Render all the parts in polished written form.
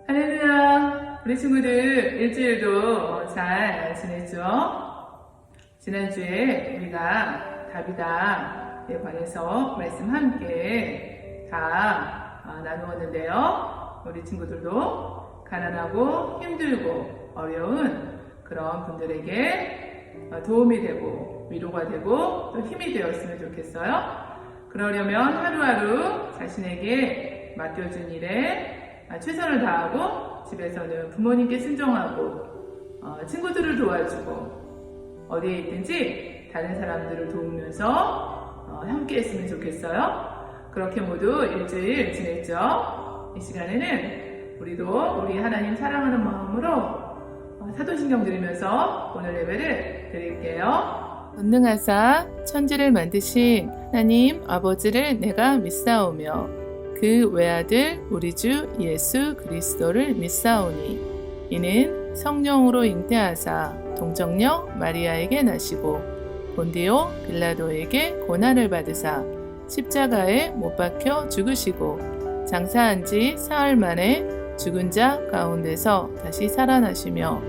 할렐루야! 우리 친구들 일주일도 잘 지냈죠? 지난주에 우리가 다비다에 관해서 말씀 함께 다 나누었는데요. 우리 친구들도 가난하고 힘들고 어려운 그런 분들에게 도움이 되고 위로가 되고 또 힘이 되었으면 좋겠어요. 그러려면 하루하루 자신에게 맡겨준 일에 최선을 다하고 집에서는 부모님께 순종하고 친구들을 도와주고 어디에 있든지 다른 사람들을 도우면서 함께 했으면 좋겠어요. 그렇게 모두 일주일 지냈죠. 이 시간에는 우리도 우리 하나님 사랑하는 마음으로 사도신경 들으면서 오늘 예배를 드릴게요. 전능하사 천지를 만드신 하나님 아버지를 내가 믿사오며 그 외아들 우리 주 예수 그리스도를 믿사오니 이는 성령으로 잉태하사 동정녀 마리아에게 나시고 본디오 빌라도에게 고난을 받으사 십자가에 못 박혀 죽으시고 장사한 지 사흘 만에 죽은 자 가운데서 다시 살아나시며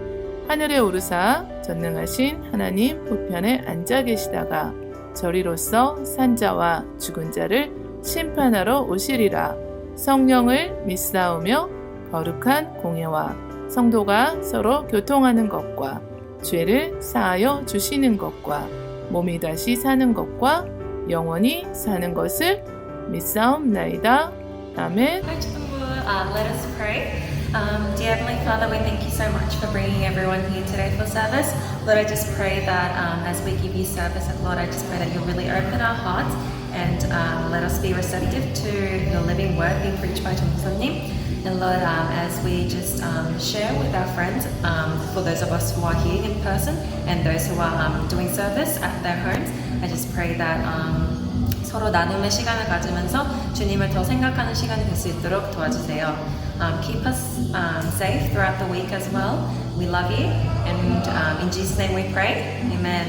하늘에 오르사 전능하신 하나님 우편에 앉아 계시다가 저리로서 산자와 죽은 자를 심판하러 오시리라. 성령을 믿사오며 거룩한 공예와 성도가 서로 교통하는 것과 죄를 사하여 주시는 것과 몸이 다시 사는 것과 영원히 사는 것을 믿사옵나이다. 아멘. Let us pray. Dear Heavenly Father, we thank you so much for bringing everyone here today for service. Lord, I just pray that as we give you service, Lord, I just pray that you'll really open our hearts and let us be receptive to your living word being preached by Nim. And Lord, as we just share with our friends, for those of us who are here in person and those who are doing service at their homes, I just pray that 서로 나눔의 시간을 가지면서 주님을 더 생각하는 시간이 될 수 있도록 도와주세요. Keep us safe throughout the week as well. We love you, and in Jesus' name we pray. Amen.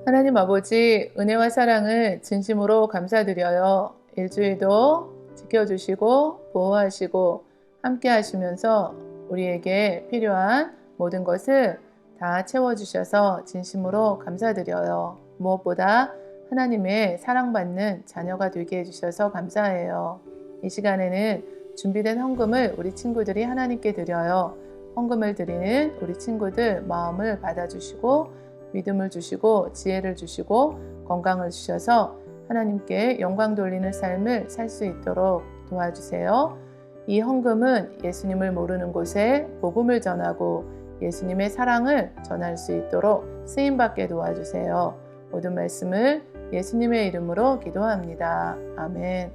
하나님 아버지 은혜와 사랑을 진심으로 감사드려요. 일주일도 지켜주시고 보호하시고 함께 하시면서 우리에게 필요한 모든 것을 다 채워주셔서 진심으로 감사드려요. 무엇보다 하나님의 사랑받는 자녀가 되게 해주셔서 감사해요. 이 시간에는 준비된 헌금을 우리 친구들이 하나님께 드려요. 헌금을 드리는 우리 친구들 마음을 받아주시고 믿음을 주시고 지혜를 주시고 건강을 주셔서 하나님께 영광 돌리는 삶을 살 수 있도록 도와주세요. 이 헌금은 예수님을 모르는 곳에 복음을 전하고 예수님의 사랑을 전할 수 있도록 쓰임받게 도와주세요. 모든 말씀을 예수님의 이름으로 기도합니다. 아멘.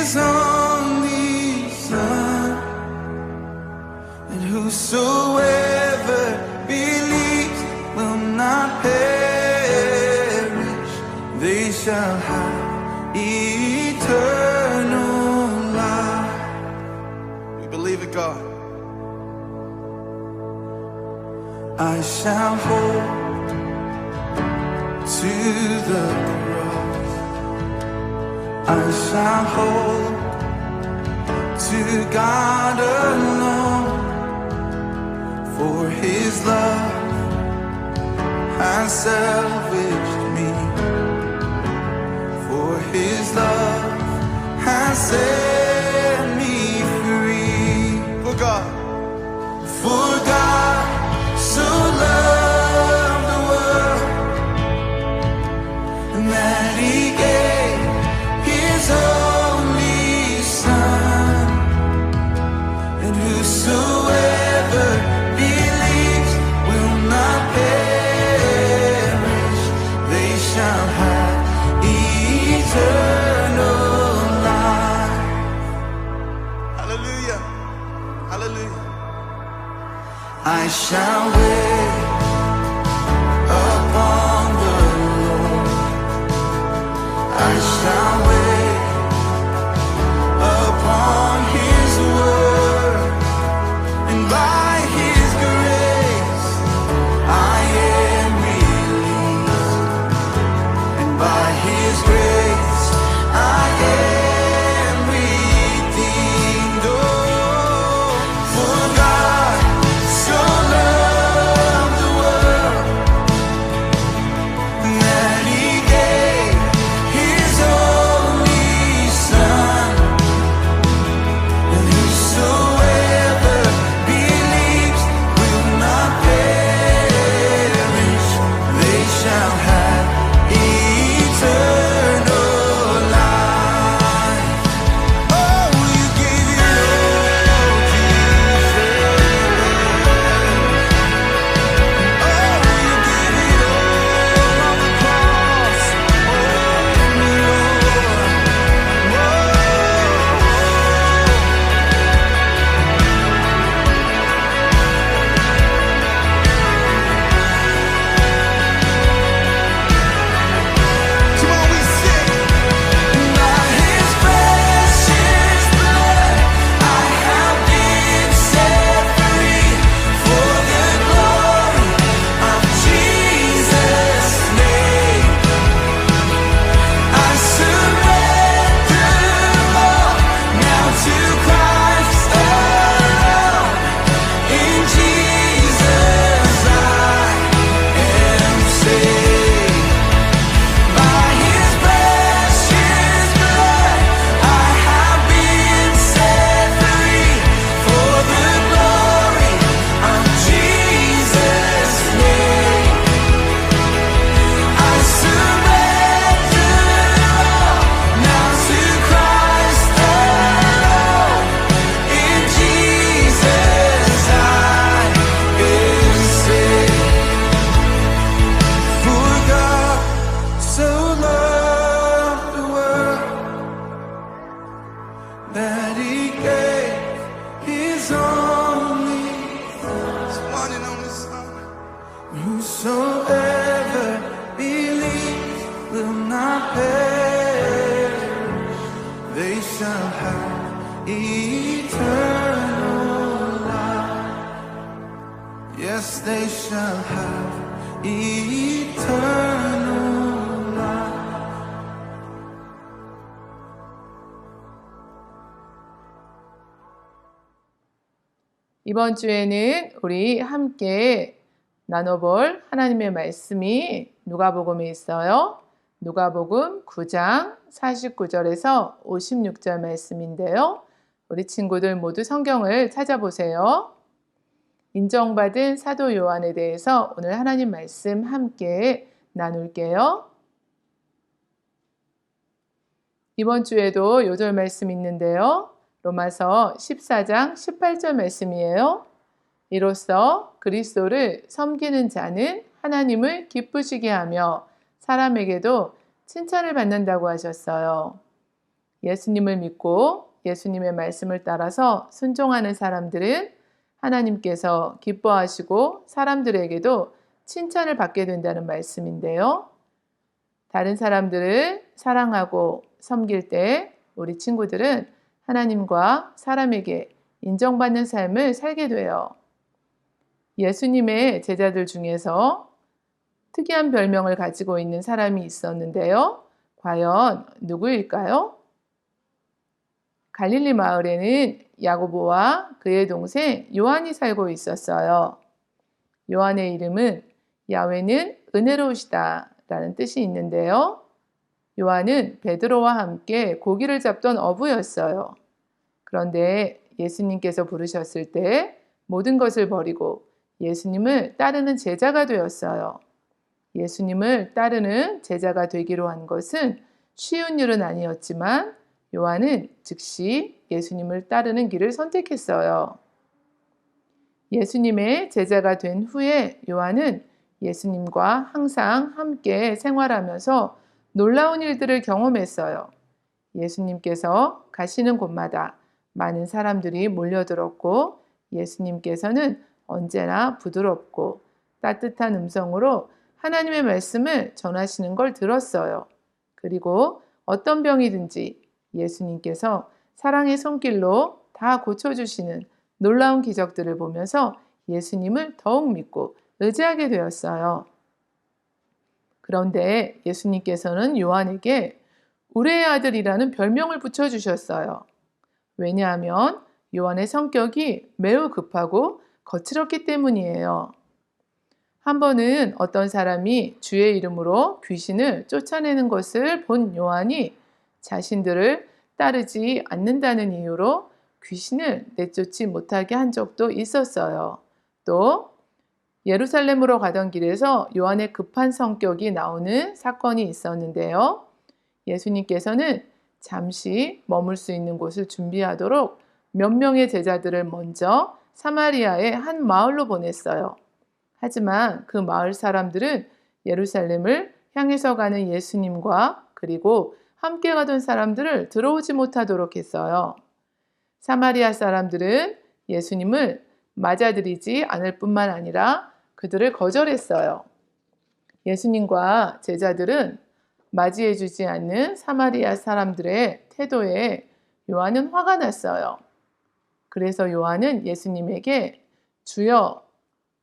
His only Son, and whosoever believes will not perish, they shall have eternal life. We believe it, God. I shall hold to the cross. I shall hold to God alone, for His love has salvaged me, for His love has set me free. For God so loved the world that He gave His only Son, and whosoever believes will not perish, they shall have eternal life. Hallelujah, hallelujah. I shall wait upon the Lord. I shall wait upon His word, and by His grace I am released, and by His grace I am redeemed. Oh, for God so loved the world that He gave His only Son, and whosoever believes will not perish, they shall have eternal life. Oh, you gave it all, Jesus. Oh, you gave it all on the cross. Oh, come on, we sing. By His precious blood I have been set free, for the glory of Jesus' name. I surrender all now to Christ alone. In Jesus I am saved. By His precious blood I have been set free, for the glory of Jesus' name. I surrender all now to Christ alone. In Jesus I am saved. For God so loved the world that He gave His only Son. Whosoever believes will not perish, they shall have eternal life. Yes, they shall have eternal life. 이번 주에는 우리 함께 나눠볼 하나님의 말씀이 누가복음에 있어요. 누가복음 9장 49절에서 56절 말씀인데요. 우리 친구들 모두 성경을 찾아보세요. 인정받은 사도 요한에 대해서 오늘 하나님 말씀 함께 나눌게요. 이번 주에도 요절 말씀 있는데요. 로마서 14장 18절 말씀이에요. 이로써 그리스도를 섬기는 자는 하나님을 기쁘시게 하며 사람에게도 칭찬을 받는다고 하셨어요. 예수님을 믿고 예수님의 말씀을 따라서 순종하는 사람들은 하나님께서 기뻐하시고 사람들에게도 칭찬을 받게 된다는 말씀인데요. 다른 사람들을 사랑하고 섬길 때 우리 친구들은 하나님과 사람에게 인정받는 삶을 살게 돼요. 예수님의 제자들 중에서 특이한 별명을 가지고 있는 사람이 있었는데요. 과연 누구일까요? 갈릴리 마을에는 야고보와 그의 동생 요한이 살고 있었어요. 요한의 이름은 야훼는 은혜로우시다 라는 뜻이 있는데요. 요한은 베드로와 함께 고기를 잡던 어부였어요. 그런데 예수님께서 부르셨을 때 모든 것을 버리고 예수님을 따르는 제자가 되었어요. 예수님을 따르는 제자가 되기로 한 것은 쉬운 일은 아니었지만 요한은 즉시 예수님을 따르는 길을 선택했어요. 예수님의 제자가 된 후에 요한은 예수님과 항상 함께 생활하면서 놀라운 일들을 경험했어요. 예수님께서 가시는 곳마다 많은 사람들이 몰려들었고 예수님께서는 언제나 부드럽고 따뜻한 음성으로 하나님의 말씀을 전하시는 걸 들었어요. 그리고 어떤 병이든지 예수님께서 사랑의 손길로 다 고쳐주시는 놀라운 기적들을 보면서 예수님을 더욱 믿고 의지하게 되었어요. 그런데 예수님께서는 요한에게 우레의 아들이라는 별명을 붙여주셨어요. 왜냐하면 요한의 성격이 매우 급하고 거칠었기 때문이에요. 한 번은 어떤 사람이 주의 이름으로 귀신을 쫓아내는 것을 본 요한이 자신들을 따르지 않는다는 이유로 귀신을 내쫓지 못하게 한 적도 있었어요. 또 예루살렘으로 가던 길에서 요한의 급한 성격이 나오는 사건이 있었는데요. 예수님께서는 잠시 머물 수 있는 곳을 준비하도록 몇 명의 제자들을 먼저 사마리아의 한 마을로 보냈어요. 하지만 그 마을 사람들은 예루살렘을 향해서 가는 예수님과 그리고 함께 가던 사람들을 들어오지 못하도록 했어요. 사마리아 사람들은 예수님을 맞아들이지 않을 뿐만 아니라 그들을 거절했어요. 예수님과 제자들은 맞이해주지 않는 사마리아 사람들의 태도에 요한은 화가 났어요. 그래서 요한은 예수님에게 주여,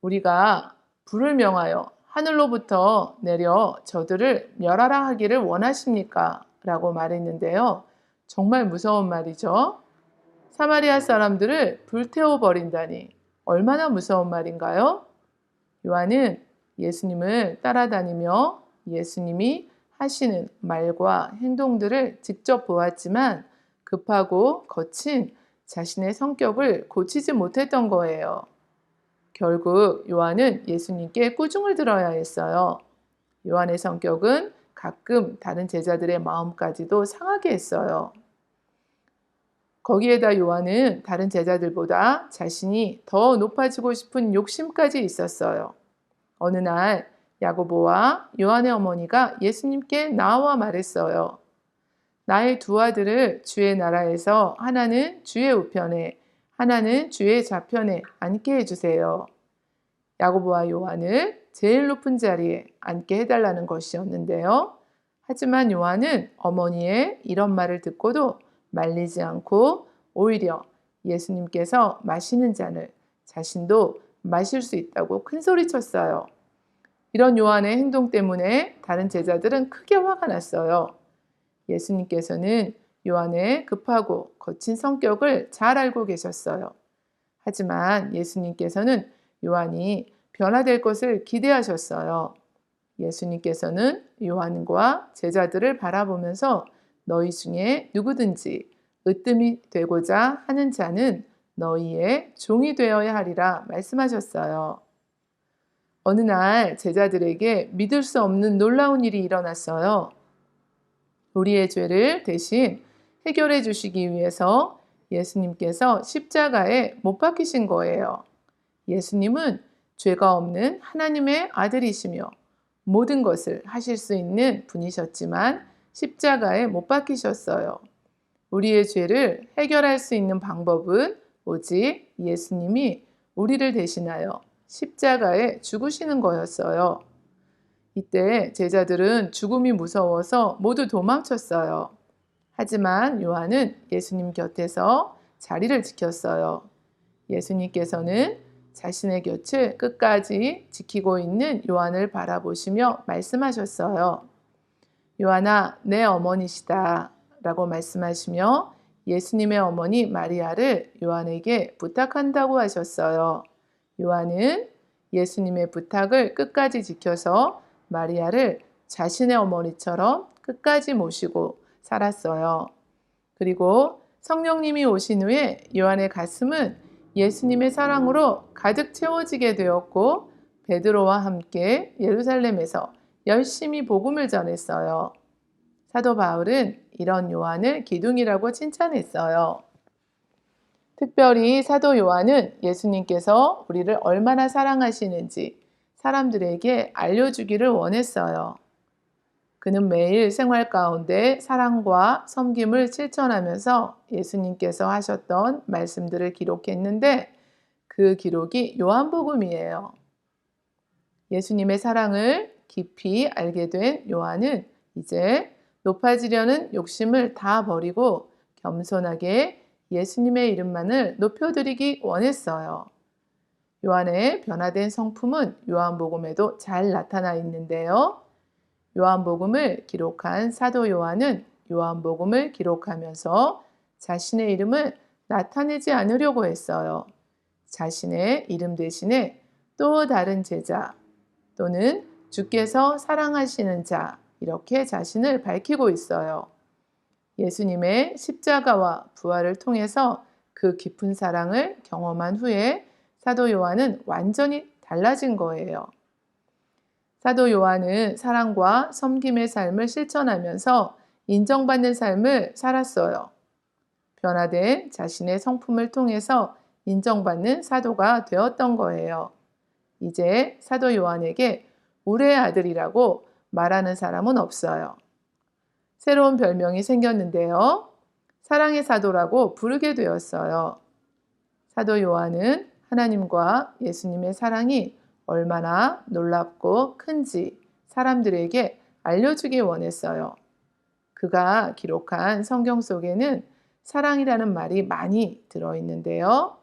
우리가 불을 명하여 하늘로부터 내려 저들을 멸하라 하기를 원하십니까? 라고 말했는데요. 정말 무서운 말이죠. 사마리아 사람들을 불태워 버린다니 얼마나 무서운 말인가요? 요한은 예수님을 따라다니며 예수님이 하시는 말과 행동들을 직접 보았지만 급하고 거친 자신의 성격을 고치지 못했던 거예요. 결국 요한은 예수님께 꾸중을 들어야 했어요. 요한의 성격은 가끔 다른 제자들의 마음까지도 상하게 했어요. 거기에다 요한은 다른 제자들보다 자신이 더 높아지고 싶은 욕심까지 있었어요. 어느 날 야고보와 요한의 어머니가 예수님께 나와 말했어요. 나의 두 아들을 주의 나라에서 하나는 주의 우편에 하나는 주의 좌편에 앉게 해주세요. 야고보와 요한을 제일 높은 자리에 앉게 해달라는 것이었는데요. 하지만 요한은 어머니의 이런 말을 듣고도 말리지 않고 오히려 예수님께서 마시는 잔을 자신도 마실 수 있다고 큰 소리쳤어요. 이런 요한의 행동 때문에 다른 제자들은 크게 화가 났어요. 예수님께서는 요한의 급하고 거친 성격을 잘 알고 계셨어요. 하지만 예수님께서는 요한이 변화될 것을 기대하셨어요. 예수님께서는 요한과 제자들을 바라보면서 너희 중에 누구든지 으뜸이 되고자 하는 자는 너희의 종이 되어야 하리라 말씀하셨어요. 어느 날 제자들에게 믿을 수 없는 놀라운 일이 일어났어요. 우리의 죄를 대신 해결해 주시기 위해서 예수님께서 십자가에 못 박히신 거예요. 예수님은 죄가 없는 하나님의 아들이시며 모든 것을 하실 수 있는 분이셨지만 십자가에 못 박히셨어요. 우리의 죄를 해결할 수 있는 방법은 오직 예수님이 우리를 대신하여 십자가에 죽으시는 거였어요. 이때 제자들은 죽음이 무서워서 모두 도망쳤어요. 하지만 요한은 예수님 곁에서 자리를 지켰어요. 예수님께서는 자신의 곁을 끝까지 지키고 있는 요한을 바라보시며 말씀하셨어요. 요한아, 내 어머니시다 라고 말씀하시며 예수님의 어머니 마리아를 요한에게 부탁한다고 하셨어요. 요한은 예수님의 부탁을 끝까지 지켜서 마리아를 자신의 어머니처럼 끝까지 모시고 살았어요. 그리고 성령님이 오신 후에 요한의 가슴은 예수님의 사랑으로 가득 채워지게 되었고 베드로와 함께 예루살렘에서 열심히 복음을 전했어요. 사도 바울은 이런 요한을 기둥이라고 칭찬했어요. 특별히 사도 요한은 예수님께서 우리를 얼마나 사랑하시는지 사람들에게 알려주기를 원했어요. 그는 매일 생활 가운데 사랑과 섬김을 실천하면서 예수님께서 하셨던 말씀들을 기록했는데 그 기록이 요한복음이에요. 예수님의 사랑을 깊이 알게 된 요한은 이제 높아지려는 욕심을 다 버리고 겸손하게 예수님의 이름만을 높여드리기 원했어요. 요한의 변화된 성품은 요한복음에도 잘 나타나 있는데요. 요한복음을 기록한 사도 요한은 요한복음을 기록하면서 자신의 이름을 나타내지 않으려고 했어요. 자신의 이름 대신에 또 다른 제자 또는 주께서 사랑하시는 자 이렇게 자신을 밝히고 있어요. 예수님의 십자가와 부활을 통해서 그 깊은 사랑을 경험한 후에 사도 요한은 완전히 달라진 거예요. 사도 요한은 사랑과 섬김의 삶을 실천하면서 인정받는 삶을 살았어요. 변화된 자신의 성품을 통해서 인정받는 사도가 되었던 거예요. 이제 사도 요한에게 우리의 아들이라고 말하는 사람은 없어요. 새로운 별명이 생겼는데요. 사랑의 사도라고 부르게 되었어요. 사도 요한은 하나님과 예수님의 사랑이 얼마나 놀랍고 큰지 사람들에게 알려주기 원했어요. 그가 기록한 성경 속에는 사랑이라는 말이 많이 들어있는데요.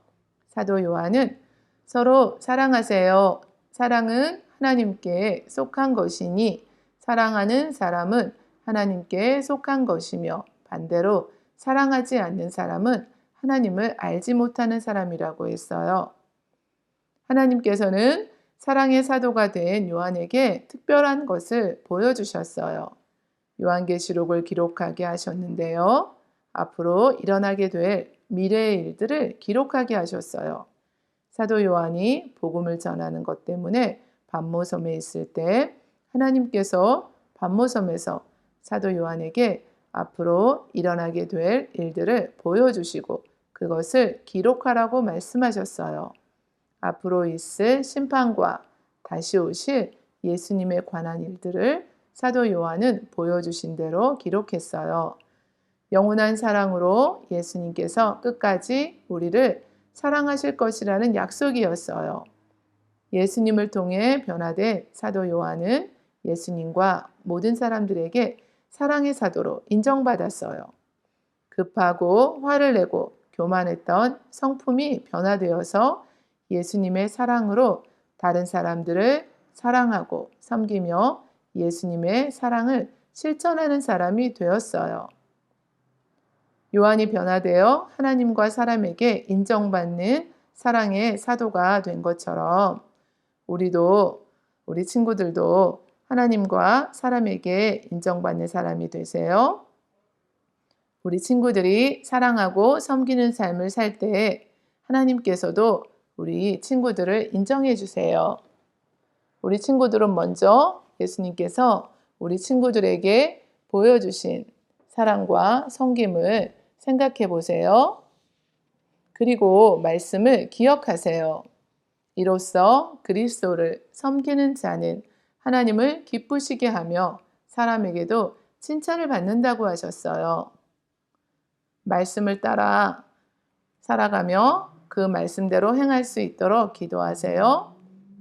사도 요한은 서로 사랑하세요. 사랑은 하나님께 속한 것이니 사랑하는 사람은 하나님께 속한 것이며 반대로 사랑하지 않는 사람은 하나님을 알지 못하는 사람이라고 했어요. 하나님께서는 사랑의 사도가 된 요한에게 특별한 것을 보여주셨어요. 요한계시록을 기록하게 하셨는데요. 앞으로 일어나게 될 미래의 일들을 기록하게 하셨어요. 사도 요한이 복음을 전하는 것 때문에 반모섬에 있을 때 하나님께서 반모섬에서 사도 요한에게 앞으로 일어나게 될 일들을 보여주시고 그것을 기록하라고 말씀하셨어요. 앞으로 있을 심판과 다시 오실 예수님에 관한 일들을 사도 요한은 보여주신 대로 기록했어요. 영원한 사랑으로 예수님께서 끝까지 우리를 사랑하실 것이라는 약속이었어요. 예수님을 통해 변화된 사도 요한은 예수님과 모든 사람들에게 사랑의 사도로 인정받았어요. 급하고 화를 내고 교만했던 성품이 변화되어서 예수님의 사랑으로 다른 사람들을 사랑하고 섬기며 예수님의 사랑을 실천하는 사람이 되었어요. 요한이 변화되어 하나님과 사람에게 인정받는 사랑의 사도가 된 것처럼 우리 친구들도 하나님과 사람에게 인정받는 사람이 되세요. 우리 친구들이 사랑하고 섬기는 삶을 살 때 하나님께서도 우리 친구들을 인정해 주세요. 우리 친구들은 먼저 예수님께서 우리 친구들에게 보여주신 사랑과 섬김을 생각해 보세요. 그리고 말씀을 기억하세요. 이로써 그리스도를 섬기는 자는 하나님을 기쁘시게 하며 사람에게도 칭찬을 받는다고 하셨어요. 말씀을 따라 살아가며 그 말씀대로 행할 수 있도록 기도하세요.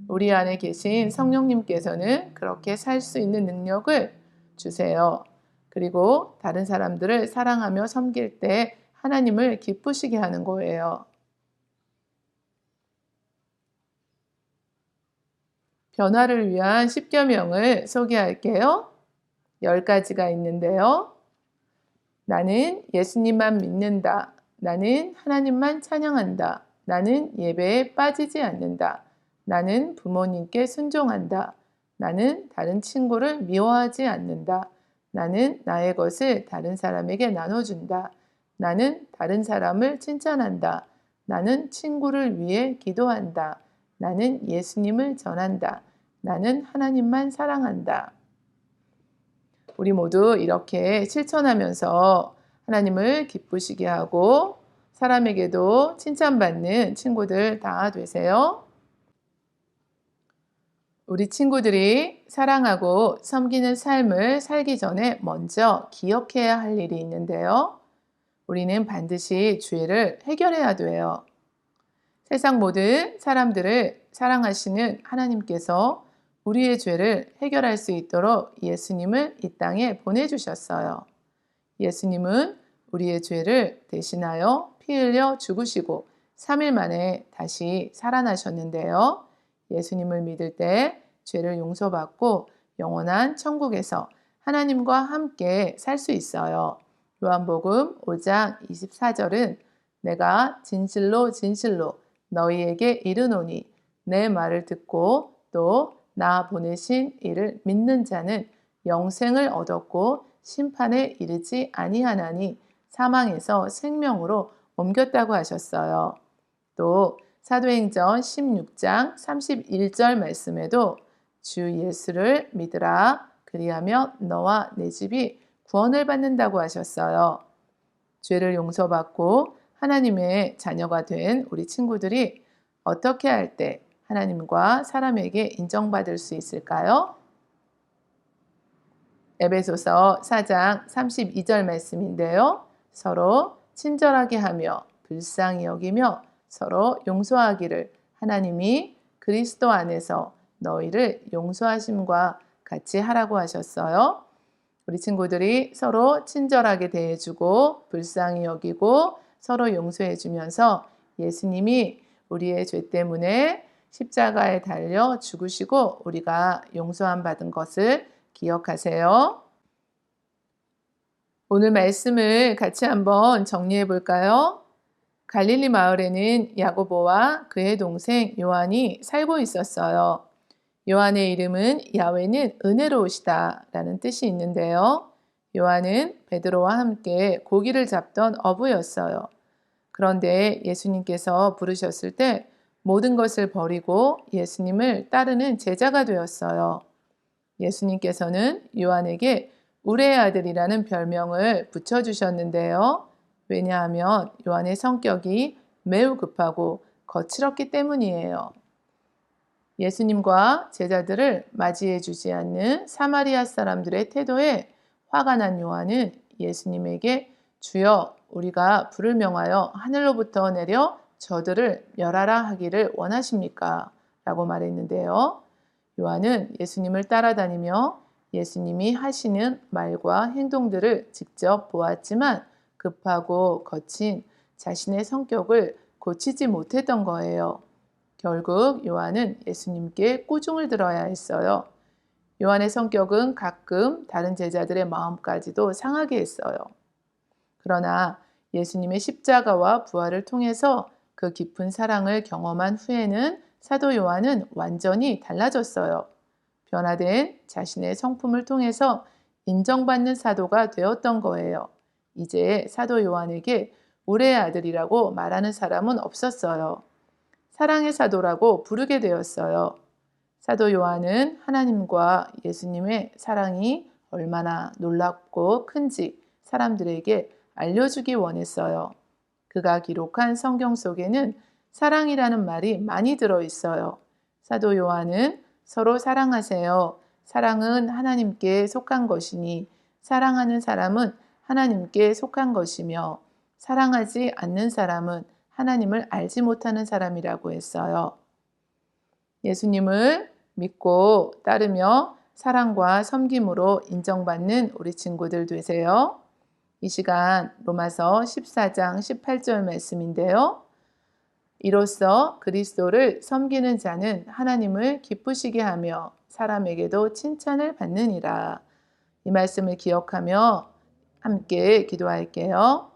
우리 안에 계신 성령님께서는 그렇게 살 수 있는 능력을 주세요. 그리고 다른 사람들을 사랑하며 섬길 때 하나님을 기쁘시게 하는 거예요. 변화를 위한 10계명을 소개할게요. 10가지가 있는데요. 나는 예수님만 믿는다. 나는 하나님만 찬양한다. 나는 예배에 빠지지 않는다. 나는 부모님께 순종한다. 나는 다른 친구를 미워하지 않는다. 나는 나의 것을 다른 사람에게 나눠준다. 나는 다른 사람을 칭찬한다. 나는 친구를 위해 기도한다. 나는 예수님을 전한다. 나는 하나님만 사랑한다. 우리 모두 이렇게 실천하면서 하나님을 기쁘시게 하고 사람에게도 칭찬받는 친구들 다 되세요. 우리 친구들이 사랑하고 섬기는 삶을 살기 전에 먼저 기억해야 할 일이 있는데요. 우리는 반드시 죄를 해결해야 돼요. 세상 모든 사람들을 사랑하시는 하나님께서 우리의 죄를 해결할 수 있도록 예수님을 이 땅에 보내주셨어요. 예수님은 우리의 죄를 대신하여 피 흘려 죽으시고 3일 만에 다시 살아나셨는데요. 예수님을 믿을 때 죄를 용서받고 영원한 천국에서 하나님과 함께 살 수 있어요. 요한복음 5장 24절은 내가 진실로 진실로 너희에게 이르노니 내 말을 듣고 또 나 보내신 이를 믿는 자는 영생을 얻었고 심판에 이르지 아니하나니 사망에서 생명으로 옮겼다고 하셨어요. 또 사도행전 16장 31절 말씀에도 주 예수를 믿으라 그리하면 너와 내 집이 구원을 받는다고 하셨어요. 죄를 용서받고 하나님의 자녀가 된 우리 친구들이 어떻게 할 때 하나님과 사람에게 인정받을 수 있을까요? 에베소서 4장 32절 말씀인데요. 서로 친절하게 하며 불쌍히 여기며 서로 용서하기를 하나님이 그리스도 안에서 너희를 용서하심과 같이 하라고 하셨어요. 우리 친구들이 서로 친절하게 대해주고 불쌍히 여기고 서로 용서해주면서 예수님이 우리의 죄 때문에 십자가에 달려 죽으시고 우리가 용서함 받은 것을 기억하세요. 오늘 말씀을 같이 한번 정리해 볼까요? 갈릴리 마을에는 야고보와 그의 동생 요한이 살고 있었어요. 요한의 이름은 야훼는 은혜로우시다 라는 뜻이 있는데요. 요한은 베드로와 함께 고기를 잡던 어부였어요. 그런데 예수님께서 부르셨을 때 모든 것을 버리고 예수님을 따르는 제자가 되었어요. 예수님께서는 요한에게 우레의 아들이라는 별명을 붙여주셨는데요. 왜냐하면 요한의 성격이 매우 급하고 거칠었기 때문이에요. 예수님과 제자들을 맞이해 주지 않는 사마리아 사람들의 태도에 화가 난 요한은 예수님에게 주여 우리가 불을 명하여 하늘로부터 내려 저들을 멸하라 하기를 원하십니까? 라고 말했는데요. 요한은 예수님을 따라다니며 예수님이 하시는 말과 행동들을 직접 보았지만 급하고 거친 자신의 성격을 고치지 못했던 거예요. 결국 요한은 예수님께 꾸중을 들어야 했어요. 요한의 성격은 가끔 다른 제자들의 마음까지도 상하게 했어요. 그러나 예수님의 십자가와 부활을 통해서 그 깊은 사랑을 경험한 후에는 사도 요한은 완전히 달라졌어요. 변화된 자신의 성품을 통해서 인정받는 사도가 되었던 거예요. 이제 사도 요한에게 우레의 아들이라고 말하는 사람은 없었어요. 사랑의 사도라고 부르게 되었어요. 사도 요한은 하나님과 예수님의 사랑이 얼마나 놀랍고 큰지 사람들에게 알려주기 원했어요. 그가 기록한 성경 속에는 사랑이라는 말이 많이 들어있어요. 사도 요한은 서로 사랑하세요. 사랑은 하나님께 속한 것이니 사랑하는 사람은 하나님께 속한 것이며 사랑하지 않는 사람은 하나님을 알지 못하는 사람이라고 했어요. 예수님을 믿고 따르며 사랑과 섬김으로 인정받는 우리 친구들 되세요. 이 시간 로마서 14장 18절 말씀인데요. 이로써 그리스도를 섬기는 자는 하나님을 기쁘시게 하며 사람에게도 칭찬을 받느니라. 이 말씀을 기억하며 함께 기도할게요.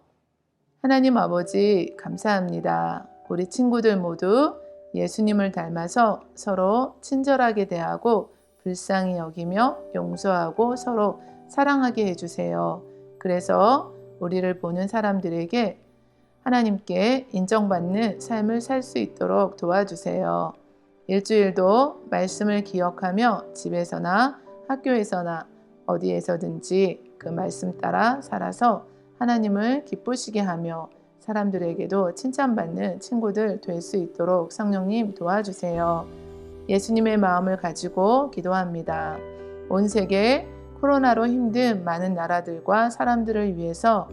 하나님 아버지 감사합니다. 우리 친구들 모두 예수님을 닮아서 서로 친절하게 대하고 불쌍히 여기며 용서하고 서로 사랑하게 해주세요. 그래서 우리를 보는 사람들에게 하나님께 인정받는 삶을 살 수 있도록 도와주세요. 일주일도 말씀을 기억하며 집에서나 학교에서나 어디에서든지 그 말씀 따라 살아서 하나님을 기쁘시게 하며 사람들에게도 칭찬받는 친구들 될 수 있도록 성령님 도와주세요. 예수님의 마음을 가지고 기도합니다. 온 세계 코로나로 힘든 많은 나라들과 사람들을 위해서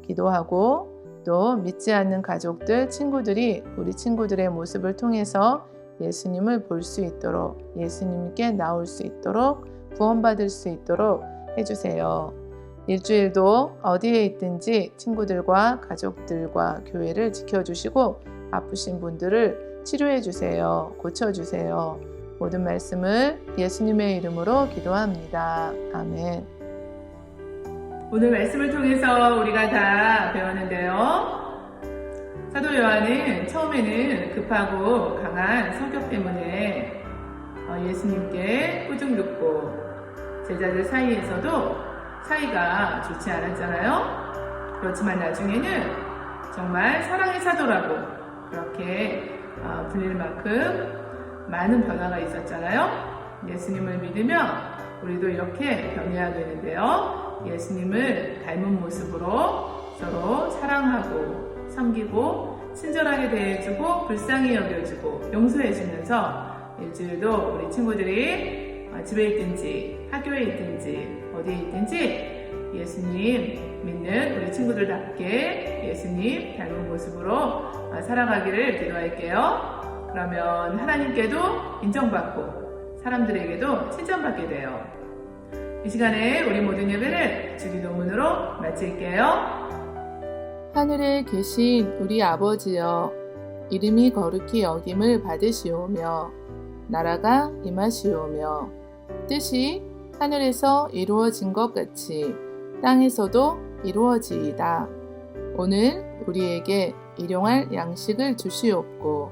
기도하고 또 믿지 않는 가족들, 친구들이 우리 친구들의 모습을 통해서 예수님을 볼 수 있도록 예수님께 나올 수 있도록 구원받을 수 있도록 해주세요. 일주일도 어디에 있든지 친구들과 가족들과 교회를 지켜주시고 아프신 분들을 치료해 주세요. 고쳐주세요. 모든 말씀을 예수님의 이름으로 기도합니다. 아멘. 오늘 말씀을 통해서 우리가 다 배웠는데요. 사도 요한은 처음에는 급하고 강한 성격 때문에 예수님께 꾸중 듣고 제자들 사이에서도 사이가 좋지 않았잖아요. 그렇지만 나중에는 정말 사랑의 사도라고 그렇게 불릴 만큼 많은 변화가 있었잖아요. 예수님을 믿으면 우리도 이렇게 변해야 되는데요. 예수님을 닮은 모습으로 서로 사랑하고 섬기고 친절하게 대해주고 불쌍히 여겨주고 용서해주면서 일주일도 우리 친구들이 집에 있든지 학교에 있든지 어디에 있든지 예수님 믿는 우리 친구들답게 예수님 닮은 모습으로 살아가기를 기도할게요. 그러면 하나님께도 인정받고 사람들에게도 칭찬받게 돼요. 이 시간에 우리 모든 예배를 주기도문으로 마칠게요. 하늘에 계신 우리 아버지여, 이름이 거룩히 여김을 받으시오며 나라가 임하시오며 뜻이 하늘에서 이루어진 것 같이 땅에서도 이루어지이다. 오늘 우리에게 일용할 양식을 주시옵고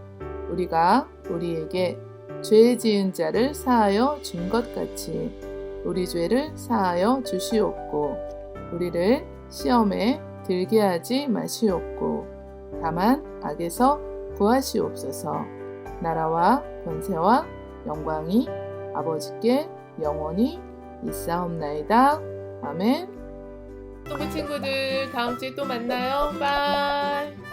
우리가 우리에게 죄 지은 자를 사하여 준 것 같이 우리 죄를 사하여 주시옵고 우리를 시험에 들게 하지 마시옵고 다만 악에서 구하시옵소서. 나라와 권세와 영광이 아버지께 영원히 있사옵나이다. 아멘. 친구들 다음 주에 또 만나요. 바이.